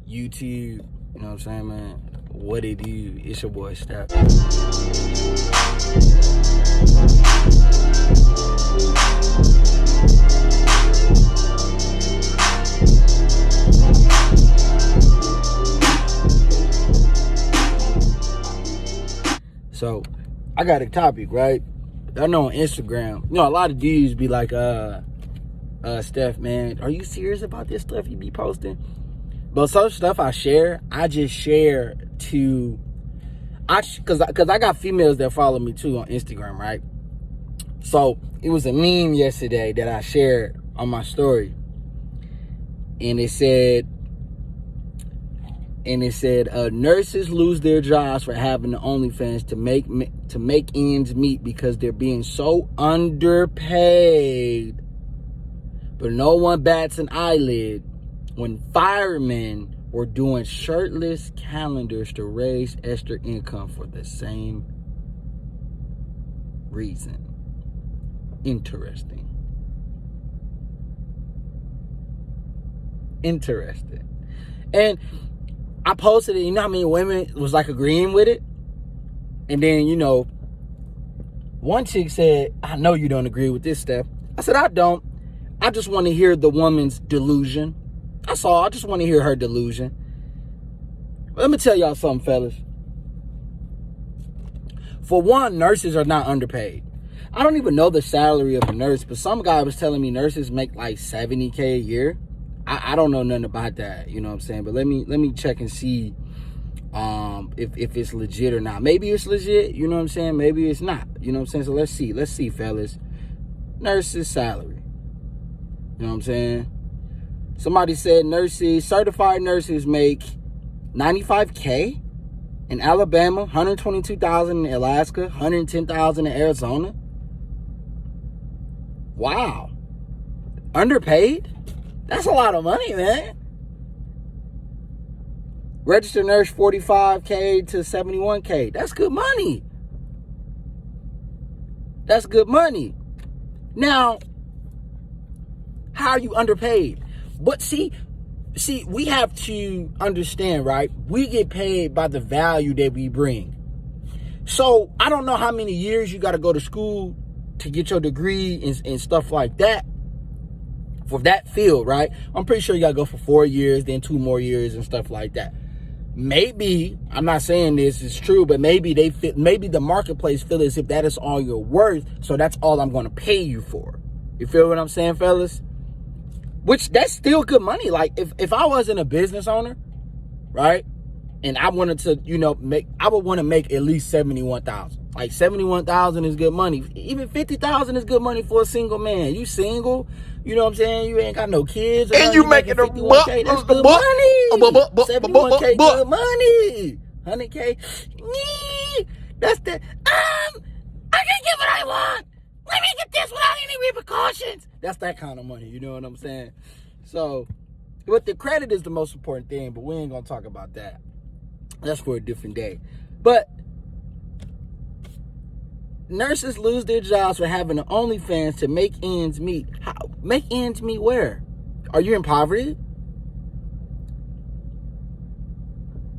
YouTube. You know what I'm saying, man? What it do? It's your boy Step. So, I got a topic, right? I know on Instagram, a lot of dudes be like, Steph, man, are you serious about this stuff you be posting? But some stuff I share, I just share because I got females that follow me too on Instagram, right? So it was a meme yesterday that I shared on my story, and it said, nurses lose their jobs for having the OnlyFans to make ends meet because they're being so underpaid. But no one bats an eyelid when firemen were doing shirtless calendars to raise extra income for the same reason. Interesting. And I posted it, how many women was like agreeing with it? And then, one chick said, I know you don't agree with this, Steph. I said, I don't. I just want to hear the woman's delusion. That's all. I just want to hear her delusion. Let me tell y'all something, fellas. For one, nurses are not underpaid. I don't even know the salary of a nurse, but some guy was telling me nurses make like $70K a year. I don't know nothing about that, you know what I'm saying? But let me check and see if it's legit or not. Maybe it's legit, you know what I'm saying? Maybe it's not, you know what I'm saying? So let's see, fellas. Nurses' salary. You know what I'm saying? Somebody said certified nurses make $95K in Alabama, $122,000 in Alaska, $110,000 in Arizona. Wow. Underpaid? That's a lot of money, man. Registered nurse, $45K to $71K. That's good money. That's good money. Now, how are you underpaid? But see, we have to understand, right? We get paid by the value that we bring. So I don't know how many years you got to go to school to get your degree and stuff like that for that field, right? I'm pretty sure you got to go for 4 years, then 2 more years and stuff like that. Maybe, I'm not saying this is true, but maybe the marketplace feel as if that is all you're worth, so that's all I'm going to pay you for. You feel what I'm saying, fellas? Which, that's still good money. Like, if I wasn't a business owner, right, and I wanted to, I would want to make at least $71,000. Like, $71,000 is good money. Even $50,000 is good money for a single man. You single, you know what I'm saying? You ain't got no kids. And you making a buck. That's good money. 71K good money. 100K. That's the, I can get what I want. Let me get this without any repercussions. That's that kind of money, you know what I'm saying? So, but the credit is the most important thing, but we ain't going to talk about that. That's for a different day. But nurses lose their jobs for having an OnlyFans to make ends meet. How? Make ends meet where? Are you in poverty?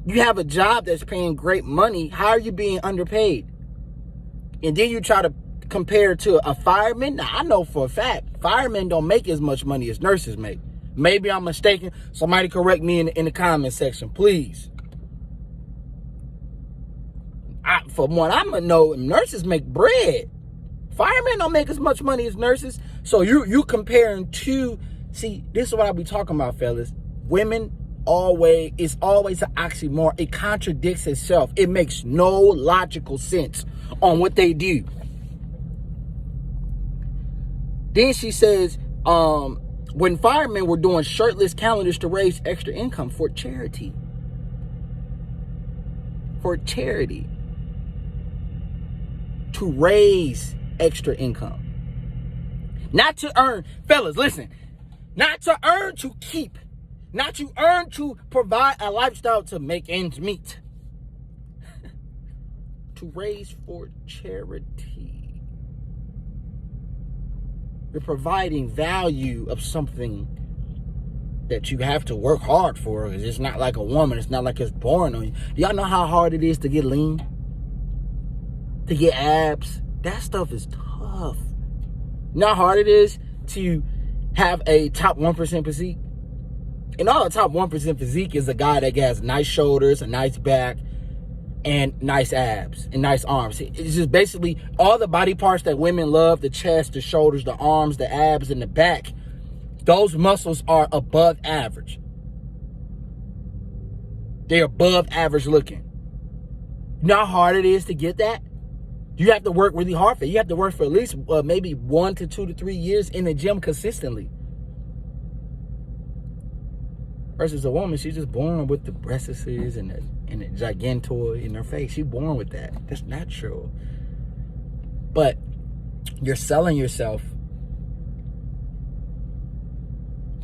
You have a job that's paying great money. How are you being underpaid? And then you try to compare to a fireman. Now, I know for a fact, firemen don't make as much money as nurses make. Maybe I'm mistaken. Somebody correct me in the comment section, please. From what I'm gonna know, nurses make bread. Firemen don't make as much money as nurses. So you comparing two. See, this is what I be talking about, fellas. Women it's always an oxymoron. It contradicts itself. It makes no logical sense on what they do. Then she says, when firemen were doing shirtless calendars to raise extra income for charity. For charity. To raise extra income. Not to earn. Fellas, listen. Not to earn to keep. Not to earn to provide a lifestyle to make ends meet. To raise for charity. You're providing value of something that you have to work hard for. Because it's not like a woman. It's not like it's born on you. Do y'all know how hard it is to get lean? To get abs? That stuff is tough. You know how hard it is to have a top 1% physique? And all the top 1% physique is a guy that has nice shoulders, a nice back, and nice abs, and nice arms. It's just basically all the body parts that women love, the chest, the shoulders, the arms, the abs, and the back. Those muscles are above average. They're above average looking. You know how hard it is to get that? You have to work really hard for it. You have to work for at least maybe 1 to 2 to 3 years in the gym consistently. Versus a woman, she's just born with the breasts and the gigantoid in her face. She's born with that. That's natural. But you're selling yourself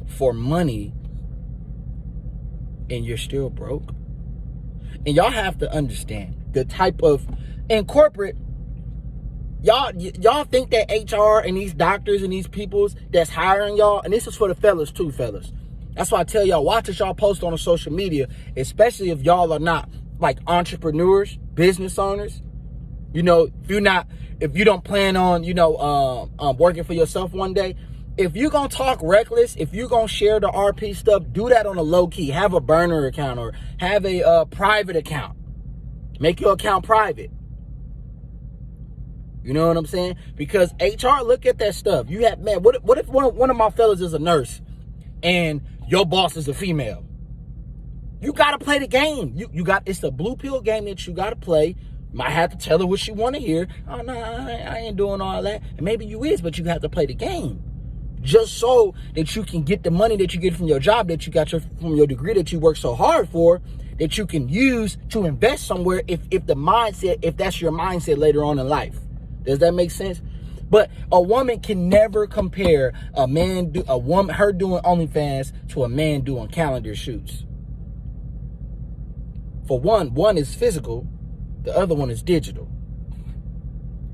for money and you're still broke. And y'all have to understand the type of, in corporate, y'all think that HR and these doctors and these peoples that's hiring y'all, and this is for the fellas too, fellas. That's why I tell y'all, watch what y'all post on the social media, especially if y'all are not like entrepreneurs, business owners. You know, if you don't plan on, working for yourself one day, if you're going to talk reckless, if you're going to share the RP stuff, do that on a low key. Have a burner account or have a private account. Make your account private. You know what I'm saying? Because HR look at that stuff. You have, man, what if one of my fellas is a nurse and your boss is a female? You got to play the game. It's a blue pill game that you got to play. Might have to tell her what she want to hear. Oh, no, I ain't doing all that. And maybe you is, but you have to play the game. Just so that you can get the money that you get from your job, that you got from your degree that you work so hard for, that you can use to invest somewhere if that's your mindset later on in life. Does that make sense? But a woman can never compare her doing OnlyFans to a man doing calendar shoots. For one is physical, the other one is digital.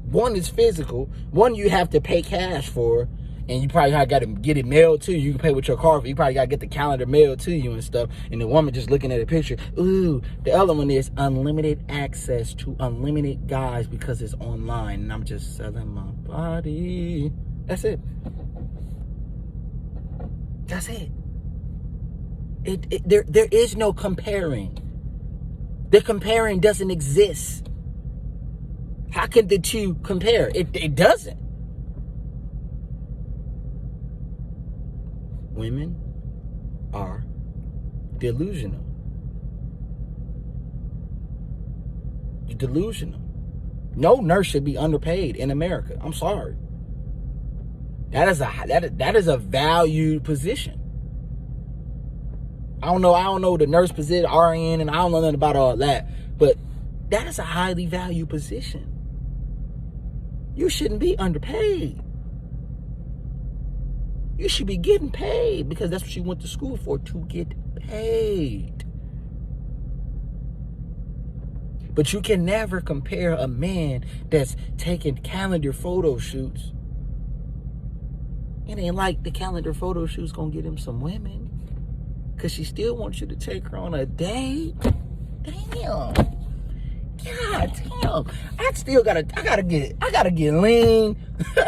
One is physical, one you have to pay cash for, and you probably got to get it mailed to you. You can pay with your card. You probably got to get the calendar mailed to you and stuff. And the woman just looking at a picture. Ooh, the other one is unlimited access to unlimited guys because it's online. And I'm just selling my body. That's it. That's it. There is no comparing. The comparing doesn't exist. How can the two compare? It doesn't. Women are delusional. You're delusional. No nurse should be underpaid in America. I'm sorry. That is a valued position. I don't know the nurse position, RN, and I don't know nothing about all that, but that is a highly valued position. You shouldn't be underpaid. You should be getting paid because that's what you went to school for, to get paid. But you can never compare a man that's taking calendar photo shoots. It ain't like the calendar photo shoot's gonna get him some women, because she still wants you to take her on a date. Damn. God damn. I gotta get lean. I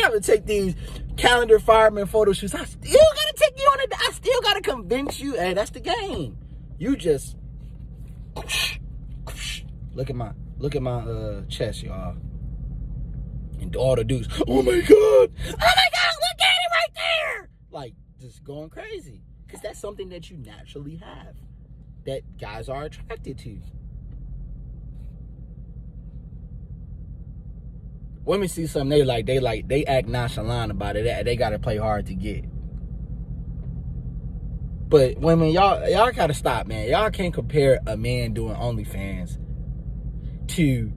have to take these calendar fireman photo shoots. I still gotta take you on it. I still gotta convince you. Hey, that's the game. You just look at my chest, y'all. And all the dudes, oh my god, look at it right there. Like, just going crazy. Because that's something that you naturally have, that guys are attracted to. Women see something they act nonchalant about it. They gotta play hard to get. But women, y'all gotta stop, man. Y'all can't compare a man doing OnlyFans to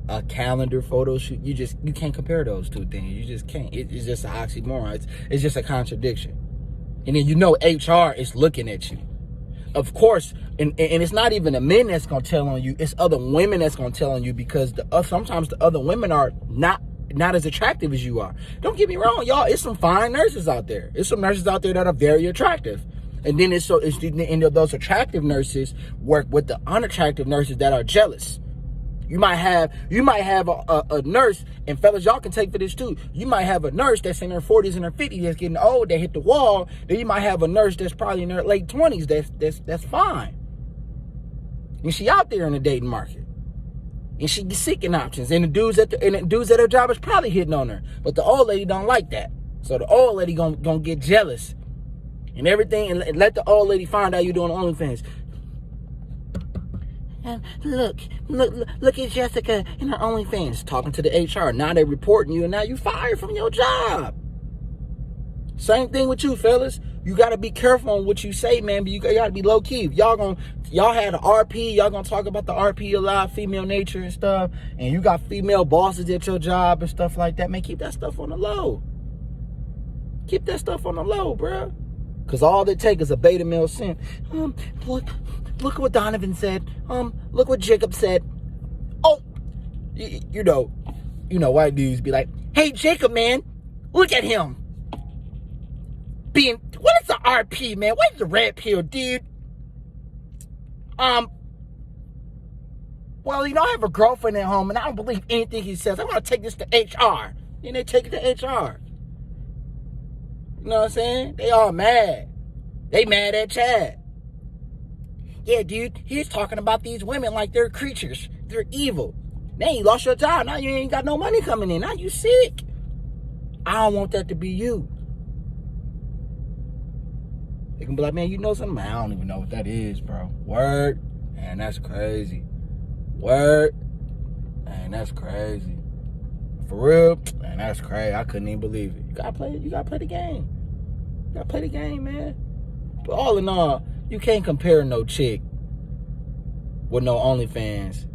a calendar photo shoot. You can't compare those two things. You just can't. It's just an oxymoron. It's just a contradiction. And then HR is looking at you. Of course, and it's not even the men that's gonna tell on you. It's other women that's gonna tell on you, because sometimes the other women are not not as attractive as you are. Don't get me wrong, y'all. It's some fine nurses out there. It's some nurses out there that are very attractive. And then it's those attractive nurses work with the unattractive nurses that are jealous. You might have a nurse, and fellas, y'all can take for this too. You might have a nurse that's in her 40s and her 50s that's getting old, that hit the wall. Then you might have a nurse that's probably in her late 20s that's fine. And she out there in the dating market. And she seeking options. And the dudes at her job is probably hitting on her. But the old lady don't like that. So the old lady gonna get jealous. And everything, and let the old lady find out you doing OnlyFans. And look at Jessica in her OnlyFans talking to the HR. Now they reporting you, and now you fired from your job. Same thing with you, fellas. You got to be careful on what you say, man. But you got to be low key. Y'all had an RP. Y'all gonna talk about the RP a lot, female nature and stuff. And you got female bosses at your job and stuff like that. Man, keep that stuff on the low. Keep that stuff on the low, bruh. Because all it takes is a beta male simp. Look what Donovan said. Look what Jacob said. Oh, you know, white dudes be like, hey, Jacob, man, look at him. What is the RP, man? What is the red pill, dude? Well, I have a girlfriend at home, and I don't believe anything he says. I'm going to take this to HR. And they take it to HR. You know what I'm saying? They all mad. They mad at Chad. Yeah, dude, he's talking about these women like they're creatures. They're evil. Now you lost your job. Now you ain't got no money coming in. Now you sick. I don't want that to be you. They can be like, man, you know something? I don't even know what that is, bro. Word. Man, that's crazy. Word. Man, that's crazy. For real? Man, that's crazy. I couldn't even believe it. You gotta play the game. You gotta play the game, man. But all in all, you can't compare no chick with no OnlyFans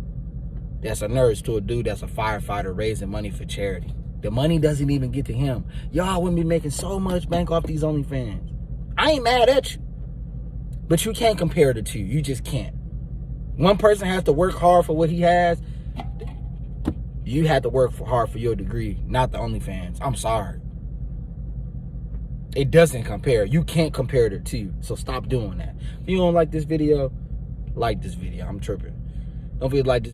that's a nurse to a dude that's a firefighter raising money for charity. The money doesn't even get to him. Y'all wouldn't be making so much bank off these OnlyFans. I ain't mad at you. But you can't compare the two. You just can't. One person has to work hard for what he has. You had to work hard for your degree, not the OnlyFans. I'm sorry. It doesn't compare. You can't compare the two. So stop doing that. If you don't like this video, like this video. I'm tripping. Don't forget to like this.